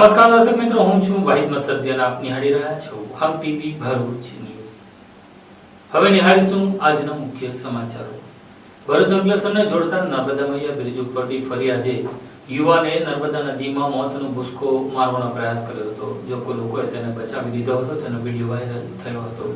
નમસ્કાર દર્શક મિત્રો, હું છું વાહિદ મસદિયા અને આપ નિહાળી રહ્યા છો હમ ટીવી ભરૂચ ન્યૂઝ। હવે નિહાળીશું આજના મુખ્ય સમાચારો। ભરૂચ અંકલેશ્વરને જોડતા નર્મદા મૈયા બ્રિજ ઉપરથી ફરી આજે યુવાને નર્મદા નદીમાં મોતનો ભૂસકો મારવાનો પ્રયાસ કર્યો હતો। જો કોઈ લોકોએ તેને બચાવી લીધો હતો, તેનો વિડીયો વાયરલ થયો હતો।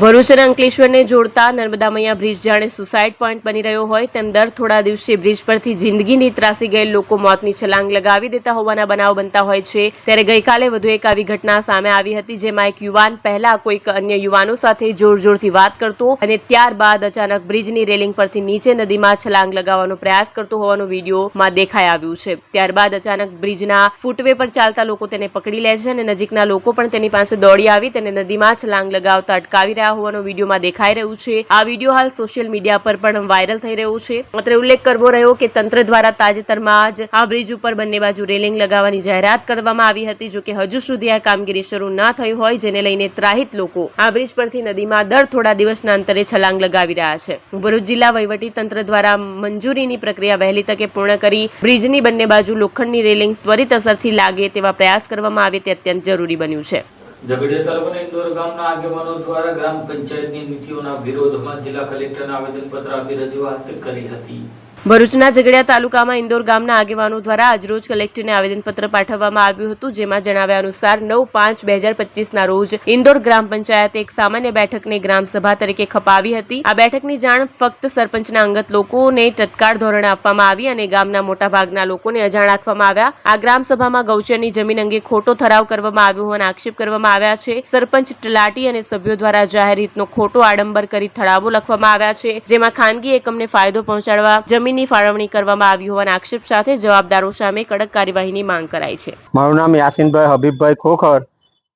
ભરૂચ અને અંકલેશ્વરને જોડતા નર્મદા મૈયા બ્રિજ જાણે સુસાઇડ પોઈન્ટ બની રહ્યો હોય તેમ દર થોડા દિવસે બ્રિજ પરથી જિંદગીની ત્રાસી ગયેલ લોકો મોતની છલાંગ લગાવી દેતા હોવાના બનાવ બનતા હોય છે। ત્યારે ગઈકાલે વધુ એક આવી ઘટના સામે આવી હતી, જેમાં એક યુવાન પહેલા કોઈક અન્ય યુવાનો સાથે જોરથી વાત કરતો અને ત્યારબાદ અચાનક બ્રિજની રેલિંગ પરથી નીચે નદીમાં છલાંગ લગાવવાનો પ્રયાસ કરતો હોવાનું વિડીયોમાં દેખાઈ આવ્યું છે। ત્યારબાદ અચાનક બ્રિજના ફૂટવે પર ચાલતા લોકો તેને પકડી લે છે અને નજીકના લોકો પણ તેની પાસે દોડી આવી તેને નદીમાં છલાંગ લગાવતા અટકાવી હોવાનો વિડીયોમાં દેખાઈ રહ્યું છે। આ વિડીયો હાલ સોશિયલ મીડિયા પર પણ વાયરલ થઈ રહ્યો છે। માત્ર ઉલ્લેખ કરવો રહ્યો કે તંત્ર દ્વારા તાજેતરમાં જ આ બ્રિજ ઉપર બંને બાજુ રેલિંગ લગાવવાની જાહેરાત કરવામાં આવી હતી, જો કે હજુ સુધી આ કામગીરી શરૂ ન થઈ હોય, જેને લઈને ત્રાહિત લોકો આ બ્રિજ પરથી નદીમાં દર થોડા દિવસના અંતરે છલાંગ લગાવી રહ્યા છે। ભરૂચ જિલ્લા વહીવટી તંત્ર દ્વારા મંજૂરીની પ્રક્રિયા વહેલી તકે પૂર્ણ કરી બ્રિજની બંને બાજુ લોખંડની રેલિંગ ત્વરિત અસરથી લાગે તેવા પ્રયાસ કરવામાં આવે તે અત્યંત જરૂરી બન્યું છે। ઝઘડિયા તાલુકાના ઇન્દોર ગામના આગેવાનો દ્વારા ગ્રામ પંચાયતની નીતિઓના વિરોધમાં જિલ્લા કલેક્ટરને આવેદનપત્ર આપી રજૂઆત કરી હતી। ભરૂચના ઝઘડિયા તાલુકામાં ઇન્દોર ગામના આગેવાનો દ્વારા આજરોજ કલેક્ટરને આવેદનપત્ર પાઠવવામાં આવ્યું હતું, જેમાં જણાવ્યા અનુસાર 9/5/2025ના રોજ ઇન્દોર ગ્રામ પંચાયતે એક સામાન્ય બેઠકને ગ્રામસભા તરીકે ખપાવી હતી। આ બેઠકની જાણ ફક્ત સરપંચના અંગત લોકોને તત્કાળ ધોરણે આપવામાં આવી અને ગામના મોટાભાગના લોકોને અજાણ રાખવામાં આવ્યા। આ ગ્રામસભામાં ગૌચરની જમીન અંગે ખોટો ઠરાવ કરવામાં આવ્યો હોવાના આક્ષેપ કરવામાં આવ્યા છે। સરપંચ, તલાટી અને સભ્યો દ્વારા જાહેર હિતનો ખોટો આડંબર કરી ઠરાવો લખવામાં આવ્યા છે, જેમાં ખાનગી એકમને ફાયદો પહોંચાડવા જમીનની ફાળવણી કરવામાં આવી હોવાના આક્ષેપ સાથે જવાબદારો સામે કડક કાર્યવાહીની માંગ કરાઈ છે। મારું નામ યાસીનભાઈ હબીબભાઈ ખોખર,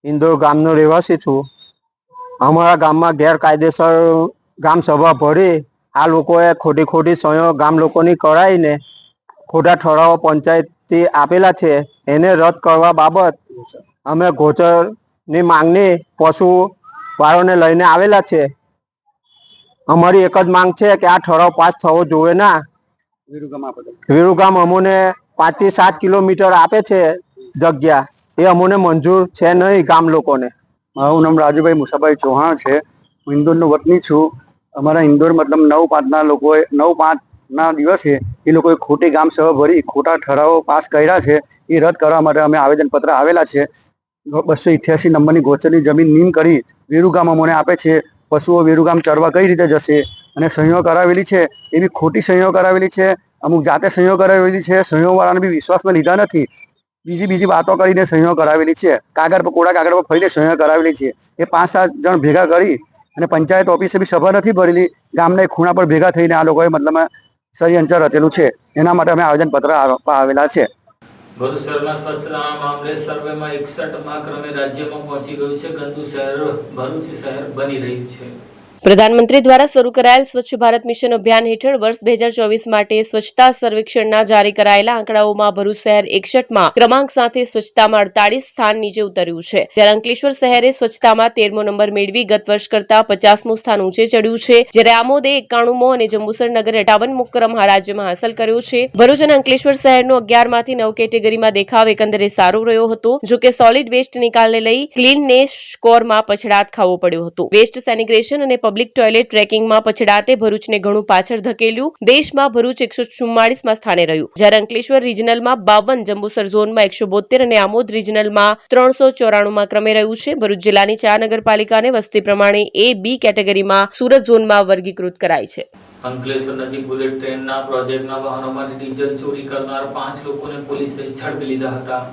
ઇન્દોર ગામનો રહેવાસી છું। અમારા ગામમાં ગેરકાયદેસર ગામ સભા ભરી આ લોકોએ ખોટી સહીઓ ગામ લોકોની કરાવીને ખોટા ઠરાવો પંચાયતથી આપેલા છે, એને રદ કરવા બાબત અમે ગોચરની માંગણી પશુવાળોને લઈને આવેલા છે। અમારી એક જ માંગ છે કે આ ઠરાવ પાસ થવો જોઈએ ના। વિરુગામ અમોને 5 થી 7 કિલોમીટર આપે છે જગ્યા, એ અમોને મંજૂર છે નહીં ગામ લોકોને। મારું નામ રાજુભાઈ મુસાભાઈ ચૌહાણ છે, હું ઇન્દોરનો વતની છું। અમારા ઇન્દોર મતલબ 9/5ના લોકોએ 9/5ના દિવસે એ લોકોએ ખોટી ગામ સભા ભરી ખોટા ઠરાવો પાસ કર્યા છે, એ રદ કરવા માટે અમે આવેદનપત્ર આવેલા છે। 288 નંબરની ગોચરની જમીન નીમ કરી વિરુગામ અમોને આપે છે। પશુઓ વિરુગામ ચરવા કઈ રીતે જશે? અને સહીઓ કરાવેલી છે એ બી ખોટી સહીઓ કરાવેલી છે, અમુક જાતે સહીઓ કરાવેલી છે, સહીઓવાળાને બી વિશ્વાસમાં લીધા નથી, બીજી વાતો કરીને સહીઓ કરાવેલી છે, કોરા કાગળ પર ફરીને સહીઓ કરાવેલી છે। એ 5-7 જણ ભેગા કરી અને પંચાયત ઓફિસે બી સભા નથી ભરેલી, ગામના એક ખૂણા પર ભેગા થઈને આ લોકોએ મતલબ ષડયંત્ર રચેલું છે, એના માટે અમે આવેદનપત્ર આપવા આવેલા છે। ભરૂચ શહેરમાં સ્વચ્છતાના મામલે સર્વેમાં 61મા ક્રમે રાજ્યમાં પહોંચી ગયું છે। ગંદુ શહેર ભરૂચ શહેર બની રહ્યું છે। પ્રધાનમંત્રી દ્વારા શરૂ કરાયેલ સ્વચ્છ ભારત મિશન અભિયાન હેઠળ વર્ષ 2024 માટે સ્વચ્છતા સર્વેક્ષણના જારી કરાયેલા આંકડાઓમાં ભરૂચ શહેર 61મા ક્રમાંક સાથે સ્વચ્છતામાં 48 સ્થાન નીચે ઉતર્યું છે, જ્યારે અંકલેશ્વર શહેરે સ્વચ્છતામાં 13મો નંબર મેળવી ગત વર્ષ કરતા 50મું સ્થાન ઊંચે ચડ્યું છે, જ્યારે આમોદે 91મો અને જંબુસર નગરે 58મો ક્રમ રાજ્યમાં હાંસલ કર્યો છે। ભરૂચ અને અંકલેશ્વર શહેરનો 11માંથી 9 કેટેગરીમાં દેખાવ એકંદરે સારો રહ્યો હતો, જો કે સોલિડ વેસ્ટ નિકાલને લઈ ક્લીનનેસ સ્કોરમાં પછડાટ ખાવો પડ્યો હતો। વેસ્ટ સેનિગ્રેશન અને પબ્લિક ટોયલેટ ટ્રેકિંગમાં પછડાટે ભરૂચને ઘણું પાછળ ધકેલ્યું। દેશમાં ભરૂચ 144મા સ્થાને રહ્યું, જ્યારે અંકલેશ્વર રિજનલમાં 52, જંબુસર ઝોનમાં 172 અને આમોદ રિજનલમાં 394મા ક્રમે રહ્યું છે। ભરૂચ જિલ્લાની 4 નગરપાલિકાને વસ્તી પ્રમાણે A-B કેટેગરીમાં સુરત ઝોનમાં વર્ગીકૃત કરાઈ છે। અંકલેશ્વર નજીક બુલેટ ટ્રેનના પ્રોજેક્ટના વાહનોમાંથી ડીઝલ ચોરી કરનાર 5 લોકોને પોલીસે ઝડપી લીધા હતા।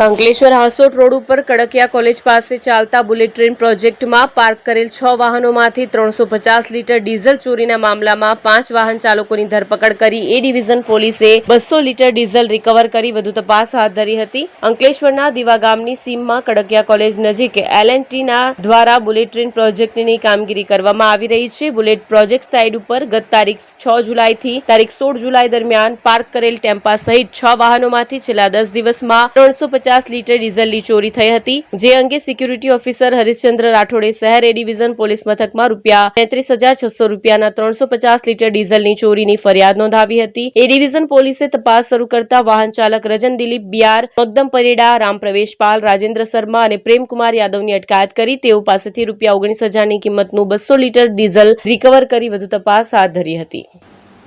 અંકલેશ્વર હાંસોટ રોડ ઉપર કડકિયા કોલેજ પાસે ચાલતા બુલેટ ટ્રેન પ્રોજેક્ટમાં પાર્ક કરેલ 6 વાહનોમાંથી 350 લીટર ડીઝલ ચોરીના મામલામાં 5 વાહન ચાલકોની ધરપકડ કરી એ ડિવિઝન પોલીસે 200 લીટર ડીઝલ રિકવર કરી વધુ તપાસ હાથ ધરી હતી। અંકલેશ્વરના દીવા ગામની સીમમાં કડકિયા કોલેજ નજીક L&Tના દ્વારા બુલેટ ટ્રેન પ્રોજેક્ટની કામગીરી કરવામાં આવી રહી છે। બુલેટ પ્રોજેક્ટ સાઇટ ઉપર ગત તારીખ 6 જુલાઈથી તારીખ 16 જુલાઈ દરમિયાન પાર્ક કરેલ ટેમ્પા સહિત 6 વાહનોમાંથી છેલ્લા 10 દિવસમાં 350 350 લીટર ડીઝલની ચોરી થઈ હતી, જે અંગે સિક્યુરિટી ઓફિસર હરીશચંદ્ર રાઠોડે શહેર એ ડિવિઝન પોલીસ મથકમાં ₹33,600 350 લીટર ડીઝલની ચોરીની ફરિયાદ નોંધાવી હતી. એ ડિવિઝન પોલીસે તપાસ શરૂ કરતા વાહન ચાલક રજન દિલીપ બિયાર, મગદમ પરેડા, રામ પ્રવેશ પાલ, રાજેન્દ્ર શર્મા અને પ્રેમકુમાર યાદવની અટકાયત કરી તેઓ પાસેથી ₹19,000 ની કિંમતનું 200 લીટર ડીઝલ રિકવર કરી વધુ તપાસ હાથ ધરી હતી.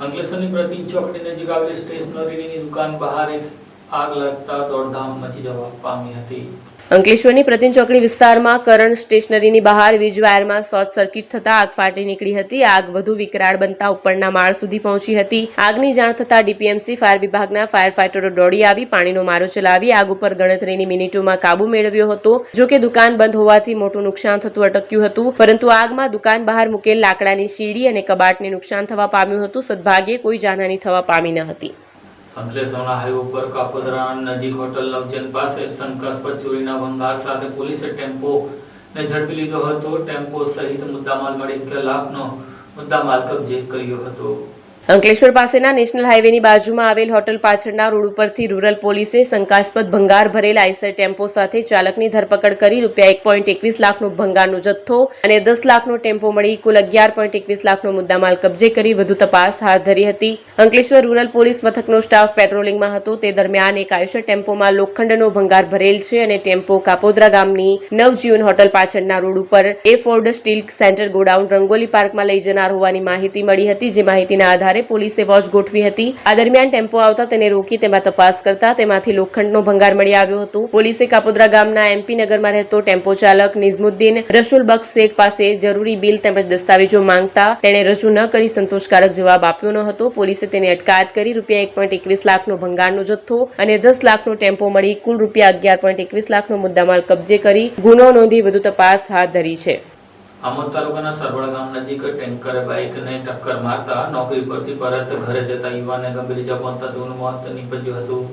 અંકલેશ્વરની પ્રતિક ચોકડી નજીક આવેલી સ્ટેશનરીની દુકાન બહાર એક આગ લાગતા દોડધામ મચી જવા પામી હતી. અંકલેશ્વરની પ્રતિન ચોકડી વિસ્તારમાં કરણ સ્ટેશનરીની બહાર વીજ વાયરમાં શોર્ટ સર્કિટ થતા આગ ફાટી નીકળી હતી. આગ વધુ વિકરાળ બનતા ઉપરના માળ સુધી પહોંચી હતી. આગની જાણ થતા ડીપીએમસી ફાયર વિભાગના ફાયર ફાઈટરો દોડી આવી પાણીનો મારો ચલાવી આગ ઉપર ગણતરીની મિનિટોમાં કાબુ મેળવ્યો હતો. જો કે દુકાન બંધ હોવાથી મોટું નુકસાન થતું અટક્યું હતું, પરંતુ આગમાં દુકાન બહાર મૂકેલ લાકડાની સીડી અને કબાટને નુકસાન થવા પામ્યું હતું. સદભાગ્યે કોઈ જાનહાની થવા પામી ન હતી. અંકલેશ્વરના હાઈવે પર કાપોદ્રા નજીક હોટલ નવજન પાસે શંકાસ્પદ ચોરીના ભંગાર સાથે પોલીસે ટેમ્પોને ઝડપી લીધો હતો. ટેમ્પો સહિત મુદ્દામાલ મળી 1 લાખનો મુદ્દામાલ કબજે કર્યો હતો. અંકલેશ્વર પાસેના નેશનલ હાઈવેની બાજુમાં આવેલ હોટલ પાછળના રોડ ઉપરથી રૂરલ પોલીસે શંકાસ્પદ ભંગાર ભરેલ આઈસર ટેમ્પો સાથે ચાલકની ધરપકડ કરી ₹1.21 લાખનો ભંગારનો જથ્થો અને 10 લાખનો ટેમ્પો મળી કુલ ₹11.21 લાખનો મુદ્દામાલ કબજે કરી વધુ તપાસ હાથ ધરી હતી. અંકલેશ્વર રૂરલ પોલીસ મથકનો સ્ટાફ પેટ્રોલિંગમાં હતો. તે દરમિયાન એક આઈસર ટેમ્પોમાં લોખંડનો ભંગાર ભરેલ છે અને ટેમ્પો કાપોદ્રા ગામની નવજીવન હોટલ પાછળના રોડ ઉપર એ Ford steel centre godown Rangoli પાર્કમાં લઈ જનાર હોવાની માહિતી મળી હતી. જે માહિતીના આધારે પોલીસે વોચ ગોઠવી હતી. આ દરમિયાન ટેમ્પો આવતા તેને રોકી તેમાં તપાસ કરતા તેમાંથી લોખંડનો ભંગાર મળી આવ્યો હતો. પોલીસે કાપોદ્રા ગામના એમપી નગરમાં રહેતો ટેમ્પો ચાલક નિઝમુદ્દીન રસુલ બક્ષ શેખ પાસે જરૂરી બિલ તેમજ દસ્તાવેજો માંગતા તેણે રજૂ ન કરી સંતોષકારક જવાબ આપ્યો ન હતો. પોલીસે તેની અટકાયત કરી ₹1.21 લાખનો ભંગારનો જથ્થો અને 10 લાખનો ટેમ્પો મળી કુલ ₹11.21 લાખનો મુદ્દામાલ કબજે કરી ગુનો નોંધી વધુ તપાસ હાથ ધરી છે. આમોદ તાલુકાના સરવળ ગામ નજીક ટેન્કરે બાઇકને ટક્કર મારતા નોકરી પરથી પરત ઘરે જતા યુવાનને ગંભીર ઇજા પહોંચતા તેનું મોત નીપજ્યું હતું.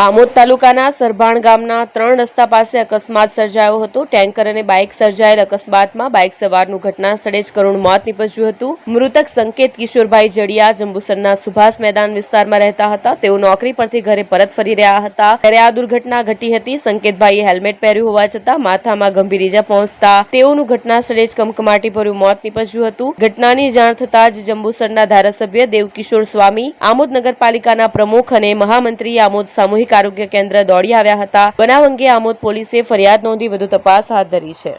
આમોદ તાલુકાના સરભાણ ગામના 3 રસ્તા પાસે અકસ્માત સર્જાયો હતો. ટેન્કર અને બાઇક સર્જાયેલ અકસ્માતમાં બાઇક સવારનું ઘટના સ્થળે જ કરુણ મોત નીપજ્યું હતું. મૃતક સંકેત કિશોરભાઈ જડિયા જંબુસરના સુભાષ મેદાન વિસ્તારમાં રહેતા હતા. તેઓ નોકરી પરથી ઘરે પરત ફરી રહ્યા હતા ત્યારે આ દુર્ઘટના ઘટી હતી. સંકેતભાઈએ હેલ્મેટ પહેર્યું હોવા છતાં માથામાં ગંભીર ઇજા પહોંચતા તેઓનું ઘટના સ્થળે જ કમકમાટીભર્યું મોત નીપજ્યું હતું. ઘટનાની જાણ થતાં જ જંબુસરના ધારાસભ્ય દેવકિશોર સ્વામી, આમોદ નગરપાલિકાના પ્રમુખ અને મહામંત્રી આમોદ સામૂહિક આરોગ્ય કેન્દ્ર દોડી આવ્યા હતા. બનાવ અંગે આમોદ પોલીસે ફરિયાદ નોંધી વધુ તપાસ હાથ ધરી છે.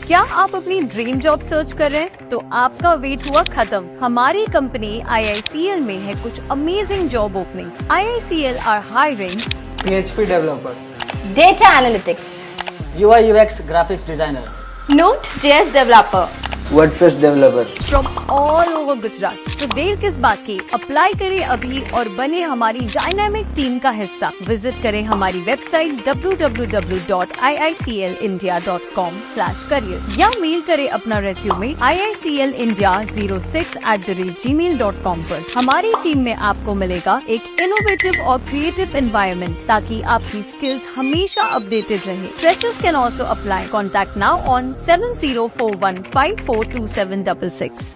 क्या आप अपनी ड्रीम जॉब सर्च कर रहे हैं? तो आपका वेट हुआ खत्म. हमारी कंपनी IICL में है कुछ amazing job openings. IICL are hiring PHP developer, Data Analytics, UI UX graphics designer, Node.js developer, WordPress developer. From all over Gujarat. तो देर किस बात की, अप्लाई करें अभी और बने हमारी डायनामिक टीम का हिस्सा। विजिट करें हमारी वेबसाइट www.iiclindia.com/career या मेल करें अपना रेज्यूमे iiclindia06@gmail.com पर। हमारी टीम में आपको मिलेगा एक इनोवेटिव और क्रिएटिव एनवायरनमेंट ताकि आपकी स्किल्स हमेशा अपडेटेड रहे। Freshers can also apply. Contact now on 7041542766।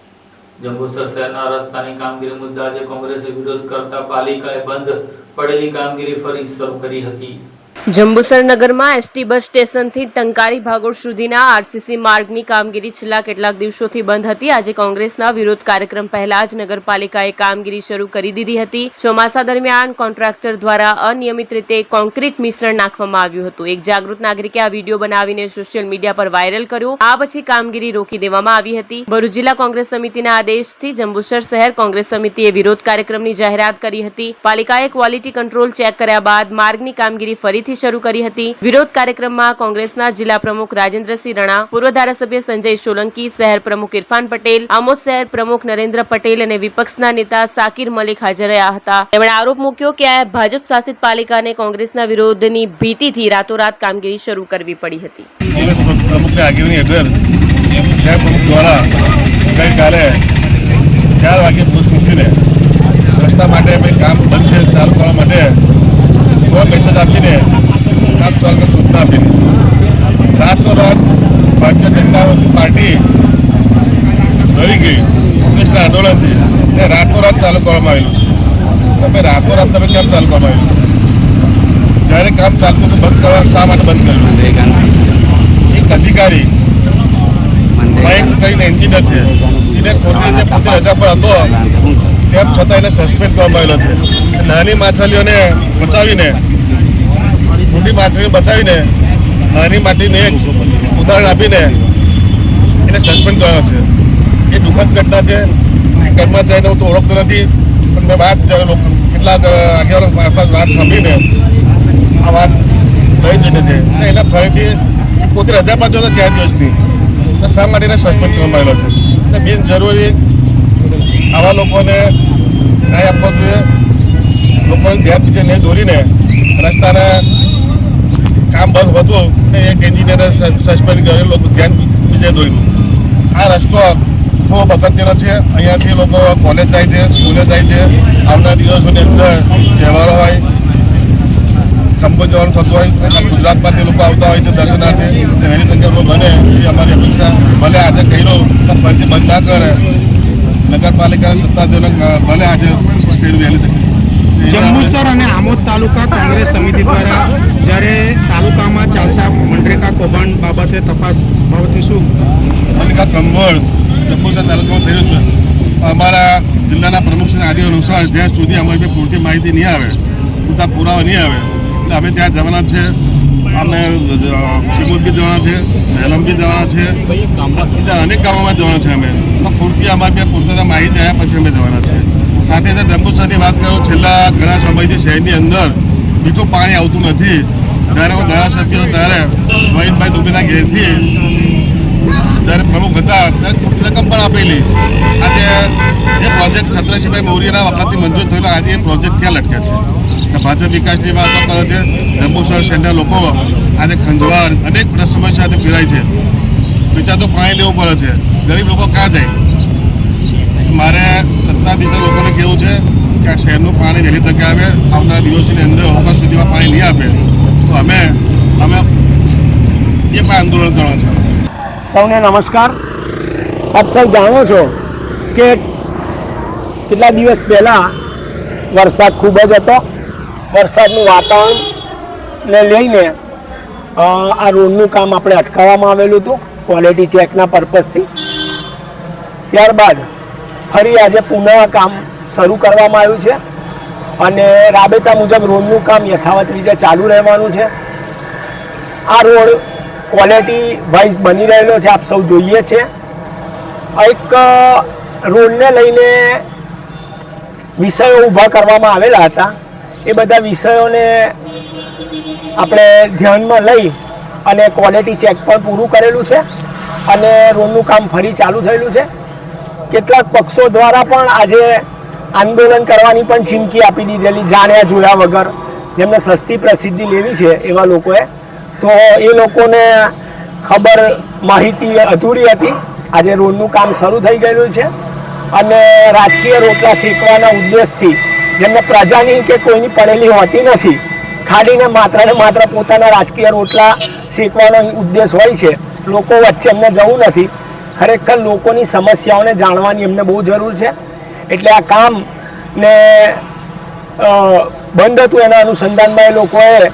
Jambusar શહેરના રસ્તાની કામગીરી મુદ્દે આજે કોંગ્રેસે વિરોધ કરતા પાલિકાએ બંધ પડેલી કામગીરી ફરી શરૂ કરી હતી। જંબુસર નગરમાં એસટી બસ સ્ટેશનથી ટંકારી ભાગોળ સુધીના આરસીસી માર્ગની કામગીરી છેલ્લા કેટલાક દિવસોથી બંધ હતી। આજે કોંગ્રેસના વિરોધ કાર્યક્રમ પહેલા જ નગરપાલિકાએ કામગીરી શરૂ કરી દીધી હતી। ચોમાસા દરમિયાન કોન્ટ્રાક્ટર દ્વારા અનિયમિત રીતે કોન્ક્રીટ મિશ્રણ નાખવામાં આવ્યું હતું। એક જાગૃત નાગરિકે આ વિડીયો બનાવીને સોશિયલ મીડિયા પર વાયરલ કર્યો। આ પછી કામગીરી રોકી દેવામાં આવી હતી। ભરૂચ જિલ્લા કોંગ્રેસ સમિતિના આદેશથી જંબુસર શહેર કોંગ્રેસ સમિતિએ વિરોધ કાર્યક્રમની જાહેરાત કરી હતી। પાલિકાએ ક્વોલિટી કંટ્રોલ ચેક કર્યા બાદ માર્ગની કામગીરી ફરીથી શરૂ કરી હતી। વિરોધ કાર્યક્રમમાં કોંગ્રેસના જિલ્લા પ્રમુખ રાજેન્દ્રસિંહ રણા, પૂર્વ ધારાસભ્ય સંજય સોલંકી, શહેર પ્રમુખ ઇરફાન પટેલ, આમોદ શહેર પ્રમુખ નરેન્દ્ર પટેલ અને વિપક્ષના નેતા સાકિર મલિક હાજર રહ્યા હતા। તેમણે આરોપ મૂક્યો કે આ ભાજપ શાસિત પાલિકાને કોંગ્રેસના વિરોધની ભીતિથી રાતોરાત કામગીરી શરૂ કરવી પડી હતી। કોંગ્રેસ પ્રમુખની આગેવાની હેઠળ શહેર પ્રમુખ દ્વારા ગઈકાલે 4 વાગે પોસ્ટ મૂકીને રસ્તા માટે કામ બંધ છે ચાલુ કરવા માટે મેસેજ આપીને કામ ચાલુ સૂચના આપીને રાતોરાત ભારતીય જનતા પાર્ટી ડરી ગઈ કોંગ્રેસના આંદોલનથી એ રાતોરાત ચાલુ કરવામાં આવેલું છે। તમે રાતોરાત તમે કેમ ચાલુ કરવામાં આવેલું છે? જ્યારે કામ ચાલતું હતું બંધ કરવા શા માટે બંધ કરેલું છે? એક અધિકારી માઇક કરીને એન્જિનિયર છે એને ખોટી રીતે પોતે રજા પર હતો તેમ છતાં એને સસ્પેન્ડ કરવામાં આવેલો છે। નાની માછલીઓને બચાવીને મોટી માછલીઓ બચાવીને નાની માટીને એક ઉદાહરણ આપીને એને સસ્પેન્ડ કર્યો છે। એ દુઃખદ ઘટના છે। કર્મચારીને હું તો ઓળખતો નથી પણ મેં વાત કેટલાક આગેવાનો વાત સાંભળીને આ વાત લઈ જઈને છે અને એના ફરીથી પોતે રજા પાછો હતો 4 દિવસની તો શા માટે એને સસ્પેન્ડ કરવામાં આવેલો છે? એટલે બિનજરૂરી આવા લોકોને ન્યાય આપવો જોઈએ। લોકોને ધ્યાન બીજે નહીં દોરીને રસ્તાને કામ બંધ હતું અને એક એન્જિનિયરે સસ્પેન્ડ કરેલું લોકો ધ્યાન બીજે દોર્યું। આ રસ્તો ખૂબ અગત્યનો છે। અહીંયાથી લોકો કોલેજ જાય છે, સ્કૂલે જાય છે। આવનાર દિવસોની અંદર તહેવારો હોય, ખંભો જવાનું થતું હોય એટલે ગુજરાતમાંથી લોકો આવતા હોય છે દર્શનાર્થે। વહેલી તકે બને એ અમારી અપેક્ષા। ભલે આજે કર્યું તો ફરીથી બંધ ના કરે। નગરપાલિકાના સત્તાધીશોને ભલે આજે કર્યું વહેલી તકે। જંબુસર અને આમોદ તાલુકા કોંગ્રેસ સમિતિ દ્વારા જ્યારે તાલુકામાં ચાલતા મનરેગા કૌભાંડ બાબતે તપાસ બાબતે શું મનરેગા કૌભાંડ જંબુસર તાલુકામાં થયું હતું। અમારા જિલ્લાના પ્રમુખના આદેશ અનુસાર જ્યાં સુધી અમારી પાસે પૂરતી માહિતી નહીં આવે, પૂરતા પુરાવા નહીં આવે એટલે અમે ત્યાં જવાના છે। અમે કિમોદ બી જવાના છે, દહેલમ બી જવાના છે, બીજા અનેક ગામોમાં જવાના છે। અમે પૂરતી અમારી પાસે પૂરતા માહિતી આવ્યા પછી અમે જવાના છે। સાથે સાથે જંબુસરની વાત કરું, છેલ્લા ઘણા સમયથી શહેરની અંદર મીઠું પાણી આવતું નથી। જ્યારે હું ધારાસભ્ય ત્યારે મહિનભાઈ ડુબેના ઘેરથી જ્યારે પ્રમુખ હતા ત્યારે ખોટી રકમ પણ આપેલી। આજે એ પ્રોજેક્ટ છત્રસિંહભાઈ મૌર્યના વખતથી મંજૂર થયેલો આજે એ પ્રોજેક્ટ ક્યાં લટકે છે? ભાજપ વિકાસની વાતો કરે છે। જંબુસર શહેરના લોકો આજે ખંજવાળ અનેક સમસ્યા સાથે પીડાય છે। વેચાતું પાણી લેવું પડે છે। ગરીબ લોકો ક્યાં જાય? મારે સત્તાધીશ લોકોને કહેવું છે કે આ શહેરનું પાણી વહેલી તકે આવે। આવનારા દિવસોની અંદર ઓગસ્ટ સુધીમાં પાણી નહીં આપે તો અમે એ પણ આંદોલન કરવાનું છે। સૌને નમસ્કાર। આપ સૌ જાણો છો કે કેટલા દિવસ પહેલાં વરસાદ ખૂબ જ હતો। વરસાદનું વાતાવરણને લઈને આ રોડનું કામ આપણે અટકાવવામાં આવેલું હતું ક્વોલિટી ચેકના પર્પઝથી। ત્યારબાદ ફરી આજે પુનઃ કામ શરૂ કરવામાં આવ્યું છે અને રાબેતા મુજબ રોડનું કામ યથાવત રીતે ચાલુ રહેવાનું છે। આ રોડ ક્વોલિટી વાઇઝ બની રહેલો છે, આપ સૌ જોઈએ છે। એક રોડને લઈને વિષયો ઊભા કરવામાં આવેલા હતા। એ બધા વિષયોને આપણે ધ્યાનમાં લઈ અને ક્વોલિટી ચેક પણ પૂરું કરેલું છે અને રોડનું કામ ફરી ચાલુ થયેલું છે. કેટલાક પક્ષો દ્વારા પણ આજે આંદોલન કરવાની પણ ચીમકી આપી દીધેલી, જાણ્યા જોયા વગર, જેમને સસ્તી પ્રસિદ્ધિ લેવી છે એવા લોકોએ. તો એ લોકોને ખબર માહિતી અધૂરી હતી. આજે રોડનું કામ શરૂ થઈ ગયેલું છે અને રાજકીય રોટલા શેકવાના ઉદ્દેશથી, જેમને પ્રજાની કે કોઈની પડેલી હોતી નથી, ખાલી ને માત્ર પોતાના રાજકીય રોટલા શેકવાનો ઉદ્દેશ હોય છે. લોકો વચ્ચે એમને જવું નથી. ખરેખર લોકોની સમસ્યાઓને જાણવાની એમને બહુ જરૂર છે. એટલે આ કામ ને બંધ હતું એના અનુસંધાનમાં એ લોકોએ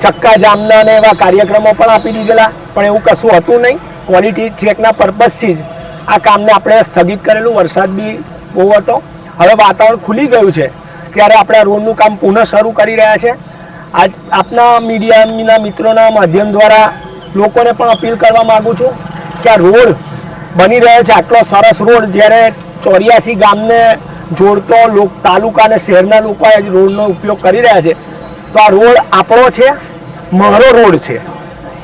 ચક્કાજામના ને એવા કાર્યક્રમો પણ આપી દીધેલા, પણ એવું કશું હતું નહીં. ક્વોલિટી ચેકના પર્પઝથી જ આ કામને આપણે સ્થગિત કરેલું. વરસાદ બી બહુ હતો. હવે વાતાવરણ ખુલી ગયું છે ત્યારે આપણે આ રોડનું કામ પુનઃ શરૂ કરી રહ્યા છે. આજ આપના મીડિયાના મિત્રોના માધ્યમ દ્વારા લોકોને પણ અપીલ કરવા માગું છું કે આ રોડ બની રહ્યો છે, આટલો સરસ રોડ, જ્યારે 84 ગામને જોડતો તાલુકા અને શહેરના લોકો આ રોડનો ઉપયોગ કરી રહ્યા છે. તો આ રોડ આપણો છે, મારો રોડ છે,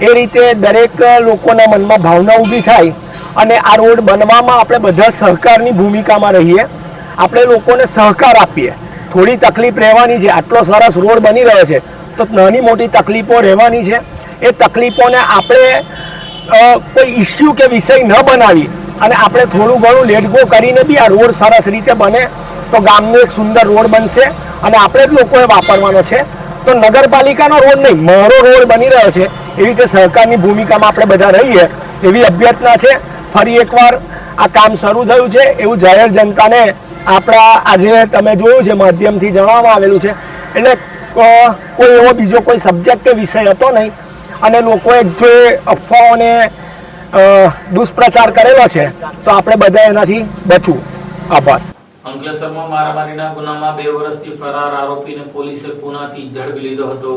એ રીતે દરેક લોકોના મનમાં ભાવના ઊભી થાય અને આ રોડ બનવામાં આપણે બધા સહકારની ભૂમિકામાં રહીએ. આપણે લોકોને સહકાર આપીએ. થોડી તકલીફ રહેવાની છે. આટલો સરસ રોડ બની રહ્યો છે તો નાની મોટી તકલીફો રહેવાની છે. એ તકલીફોને આપણે કોઈ ઇસ્યુ કે વિષય ન બનાવી અને આપણે થોડું ઘણું લેટ ગો કરીને બી આ રોડ સરસ રીતે બને તો ગામનો એક સુંદર રોડ બનશે અને આપણે જ લોકોએ વાપરવાનો છે. તો નગરપાલિકાનો રોડ નહીં, મારો રોડ બની રહ્યો છે. એવી રીતે સહકારની ભૂમિકામાં આપણે બધા રહીએ એવી અભ્યર્થના છે. ફરી એકવાર આ કામ શરૂ થયું છે એવું જાહેર જનતાને આપણા આજે તમે જોયું છે માધ્યમથી જણાવવામાં આવેલું છે. એટલે કોઈ એવો બીજો કોઈ સબ્જેક્ટ કે વિષય હતો નહીં અને લોકોએ જે અફવાઓને દુષ્પ્રચાર કરેલો છે તો આપણે બધા એનાથી બચવું. આભાર. અંકલેશ્વરમાં મારામારીના ગુનામાં 2 વર્ષથી ફરાર આરોપીને પોલીસે પુનાથી ઝડપી લીધો હતો.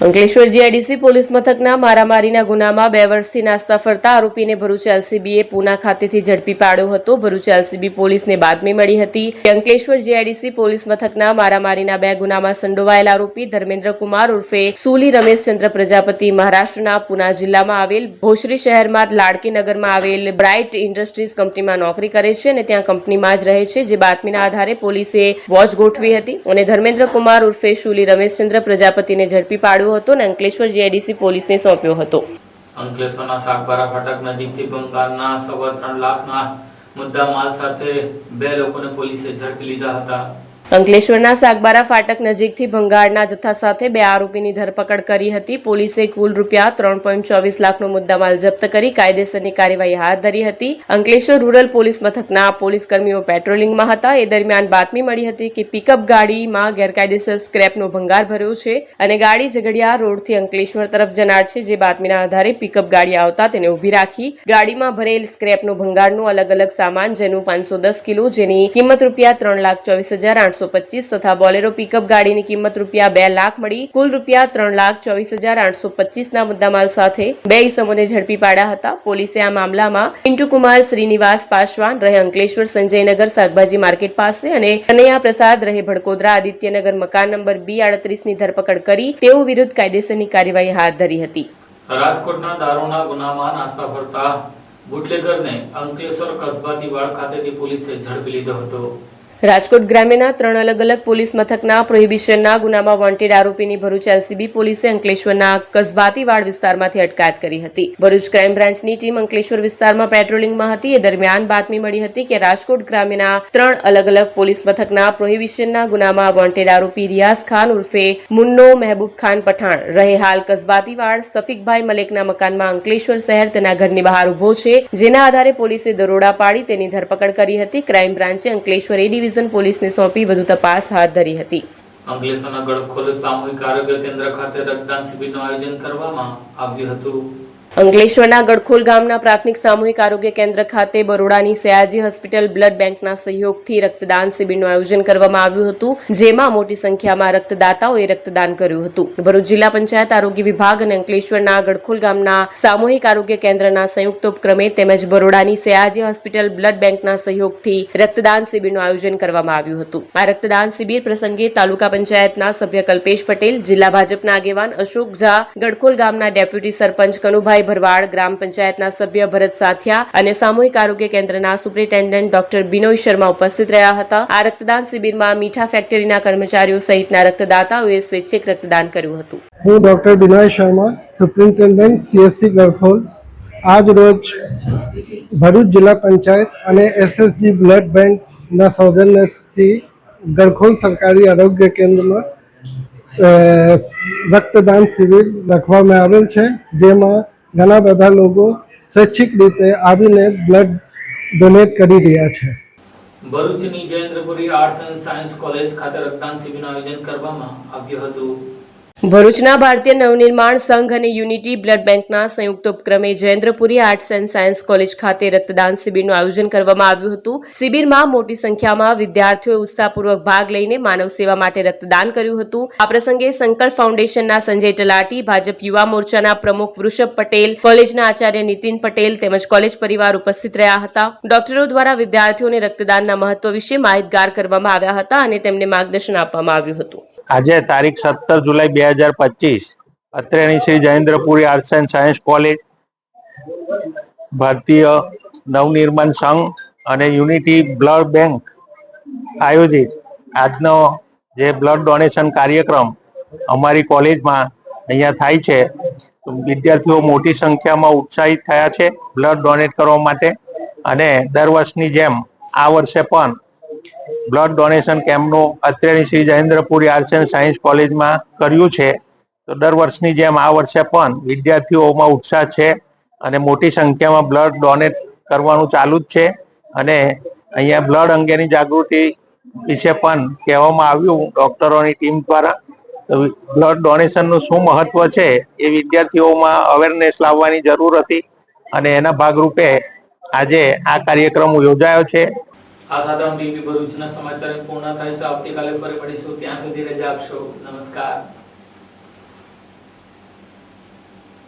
અંકલેશ્વર જીઆઈડીસી પોલીસ મથકના મારામારીના ગુનામાં 2 વર્ષથી નાસ્તા ફરતા આરોપીને ભરૂચ એલસીબીએ પૂના ખાતેથી ઝડપી પાડ્યો હતો. ભરૂચ એલસીબી પોલીસને બાતમી મળી હતી કે અંકલેશ્વર જીઆઈડીસી પોલીસ મથકના મારામારીના 2 ગુનામાં સંડોવાયેલા આરોપી ધર્મેન્દ્ર કુમાર ઉર્ફે સુલી રમેશચંદ્ર પ્રજાપતિ મહારાષ્ટ્રના પૂના જિલ્લામાં આવેલ ભોસરી શહેરમાં લાડકી નગરમાં આવેલ બ્રાઇટ ઇન્ડસ્ટ્રીઝ કંપનીમાં નોકરી કરે છે અને ત્યાં કંપનીમાં જ રહે છે. જે બાતમીના આધારે પોલીસે વોચ ગોઠવી હતી અને ધર્મેન્દ્ર કુમાર ઉર્ફે સુલી રમેશચંદ્ર પ્રજાપતિને ઝડપી પાડ્યો હતો અને અંકલેશ્વર જીઆઈડીસી પોલીસને સોંપ્યો હતો. અંકલેશ્વરના સાગબારા ફાટક નજીકથી બંગાળના 3.25 લાખના મુદ્દા માલ સાથે 2 લોકોને પોલીસે ઝડપી લીધા હતા. અંકલેશ્વરના સાગબારા ફાટક નજીકથી ભંગારના જથ્થા સાથે 2 આરોપીની ધરપકડ કરી હતી. પોલીસે કુલ રૂપિયા 3.24 લાખનો મુદ્દામાલ જપ્ત કરી કાયદેસરની કાર્યવાહી હાથ ધરી હતી. અંકલેશ્વર રૂરલ પોલીસ મથકના પોલીસ કર્મીઓ પેટ્રોલિંગમાં હતા. એ દરમિયાન બાતમી મળી હતી કે પિકઅપ ગાડીમાં ગેરકાયદેસર સ્ક્રેપનો ભંગાર ભર્યો છે અને ગાડી ઝઘડિયા રોડથી અંકલેશ્વર તરફ જનાર છે. જે બાતમીના આધારે પિકઅપ ગાડી આવતા તેને ઊભી રાખી ગાડીમાં ભરેલ સ્ક્રેપનો ભંગારનો અલગ અલગ સામાન જેનું 510 કિલો જેની કિંમત રૂપિયા 3,24,825 તથા બોલેરો પિકઅપ ગાડીની કિંમત રૂપિયા 2 લાખ મળી કુલ રૂપિયા 3,24,825 ના મુદ્દામાલ સાથે 2 ઇસમોને ઝડપી પાડ્યા હતા. પોલીસે આ મામલામાં પિન્ટુ કુમાર શ્રીનિવાસ પાસવાન રહે અંકલેશ્વર સંજયનગર શાકભાજી માર્કેટ પાસે અને કનૈયા પ્રસાદ રહે ભડકોદરા આદિત્યનગર મકાન નંબર B38 ની ધરપકડ કરી તેઓ વિરુદ્ધ કાયદેસરની કાર્યવાહી હાથ ધરી હતી. રાજકોટના દારૂના ગુનામાં નાસ્તા ફરતા બુટલેગરને અંકલેશ્વર કસબાતીવાડ ખાતેથી પોલીસે ઝડપી લીધો હતો. રાજકોટ ગ્રામ્યના 3 અલગ અલગ પોલીસ મથકના પ્રોહિબિશનના ગુનામાં વોન્ટેડ આરોપીની ભરૂચ એલસીબી પોલીસે અંકલેશ્વરના કસબાતીવાડ વિસ્તારમાંથી અટકાયત કરી હતી. ભરૂચ ક્રાઇમ બ્રાન્ચની ટીમ અંકલેશ્વર વિસ્તારમાં પેટ્રોલિંગમાં હતી. એ દરમિયાન બાતમી મળી હતી કે રાજકોટ ગ્રામ્યના 3 અલગ અલગ પોલીસ મથકના પ્રોહિબિશનના ગુનામાં વોન્ટેડ આરોપી રિયાઝ ખાન ઉર્ફે મુન્નો મહેબૂબ ખાન પઠાણ રહે હાલ કસબાતીવાડ સફીકભાઈ મલેકના મકાનમાં અંકલેશ્વર શહેર તેના ઘરની બહાર ઉભો છે. જેના આધારે પોલીસે દરોડા પાડી તેની ધરપકડ કરી હતી. ક્રાઇમ બ્રાન્ચે અંકલેશ્વર એ પોલીસને સોંપી વધુ તપાસ હાથ ધરી હતી. અંકલેશ્વરના ગડખોલ સામૂહિક આરોગ્ય કેન્દ્ર ખાતે રક્તદાન શિબિરનું આયોજન કરવામાં આવ્યું હતું. અંકલેશ્વરના ગડખોલ ગામના પ્રાથમિક સામૂહિક આરોગ્ય કેન્દ્ર ખાતે બરોડાની સયાજી હોસ્પિટલ બ્લડ બેંકના સહયોગથી રક્તદાન શિબિરનું આયોજન કરવામાં આવ્યું હતું. જેમાં મોટી સંખ્યામાં રક્તદાતાઓએ રક્તદાન કર્યું હતું. ભરૂચ જિલ્લા પંચાયત આરોગ્ય વિભાગ અને અંકલેશ્વરના ગડખોલ ગામના સામૂહિક આરોગ્ય કેન્દ્રના સંયુક્ત ઉપક્રમે તેમજ બરોડાની સયાજી હોસ્પિટલ બ્લડ બેંકના સહયોગથી રક્તદાન શિબિરનું આયોજન કરવામાં આવ્યું હતું. આ રક્તદાન શિબિર પ્રસંગે તાલુકા પંચાયતના સભ્ય કલ્પેશ પટેલ, જિલ્લા ભાજપના આગેવાન અશોક ઝા, ગડખોલ ગામના ડેપ્યુટી સરપંચ કનુભાઈ વિજયભાઈ ભરવાડ, ગ્રામ પંચાયતના સભ્ય ભરત સાથિયા અને સામૂહિક આરોગ્ય કેન્દ્રના સુપ્રિન્ટેન્ડન્ટ ડોક્ટર બિનોય શર્મા ઉપસ્થિત રહ્યા હતા. આ રક્તદાન શિબિરમાં મીઠા ફેક્ટરીના કર્મચારીઓ સહિતના રક્તદાતાઓએ સ્વૈચ્છિક રક્તદાન કર્યું હતું. હું doctor Binoy Sharma, superintendent CSC Garkhol. આજ રોજ ભરૂચ જિલ્લા પંચાયત અને SSG બ્લડ બેંકના સૌજન્યથી ગરખોલ સરકારી આરોગ્ય કેન્દ્રમાં રક્તદાન શિબિર રાખવામાં આવેલ છે, જેમાં ઘણા બધા લોકો સ્વૈચ્છિક રીતે આવીને બ્લડ ડોનેટ કરી રહ્યા છે. ભરૂચની Jayendrapuri arts and science college ખાતે રક્તદાન શિબિરનું આયોજન કરવામાં આવ્યું હતું. ભરૂચના ભારતીય નવનિર્માણ સંઘ અને યુનિટી બ્લડ બેંકના સંયુક્ત ઉપક્રમે Jayendrapuri arts and science college ખાતે રક્તદાન શિબિરનું આયોજન કરવામાં આવ્યું હતું. શિબિરમાં મોટી સંખ્યામાં વિદ્યાર્થીઓએ ઉત્સાહપૂર્વક ભાગ લઈને માનવ સેવા માટે રક્તદાન કર્યું હતું. આ પ્રસંગે સંકલ્પ ફાઉન્ડેશનના સંજય તલાટી, ભાજપ યુવા મોરચાના પ્રમુખ વૃષભ પટેલ, કોલેજના આચાર્ય નીતિન પટેલ તેમજ કોલેજ પરિવાર ઉપસ્થિત રહ્યા હતા. ડોક્ટરો દ્વારા વિદ્યાર્થીઓને રક્તદાનના મહત્વ વિશે માહિતગાર કરવામાં આવ્યા હતા અને તેમને માર્ગદર્શન આપવામાં આવ્યું હતું. આજે તારીખ 17 જુલાઈ 2025 અત્રેની Shri Jayendrapuri arts and science college, Bharatiya Navnirman સંઘ અને યુનિટી બ્લડ બેંક આયોજિત આજનો જે બ્લડ ડોનેશન કાર્યક્રમ અમારી કોલેજમાં અહીંયા થાય છે. વિદ્યાર્થીઓ મોટી સંખ્યામાં ઉત્સાહિત થયા છે બ્લડ ડોનેટ કરવા માટે અને દર વર્ષની જેમ આ વર્ષે પણ બ્લડ ડોનેશન કેમ્પનું અત્રેની Shri Jayendrapuri arts and science કોલેજમાં કર્યું છે. તો દર વર્ષની જેમ આ વર્ષે પણ વિદ્યાર્થીઓમાં ઉત્સાહ છે અને મોટી સંખ્યામાં બ્લડ ડોનેટ કરવાનું ચાલુ જ છે. અને અહીંયા બ્લડ અંગેની જાગૃતિ વિશે પણ કહેવામાં આવ્યું ડોક્ટરોની ટીમ દ્વારા. બ્લડ ડોનેશનનું શું મહત્વ છે એ વિદ્યાર્થીઓમાં અવેરનેસ લાવવાની જરૂર હતી અને એના ભાગરૂપે આજે આ કાર્યક્રમ યોજાયો છે. આ સાથે ટીવી ભરૂચના સમાચાર પૂર્ણ થાય છે. આવતીકાલે ફરી મળીશું. ત્યાં સુધી રજા આપશો. નમસ્કાર.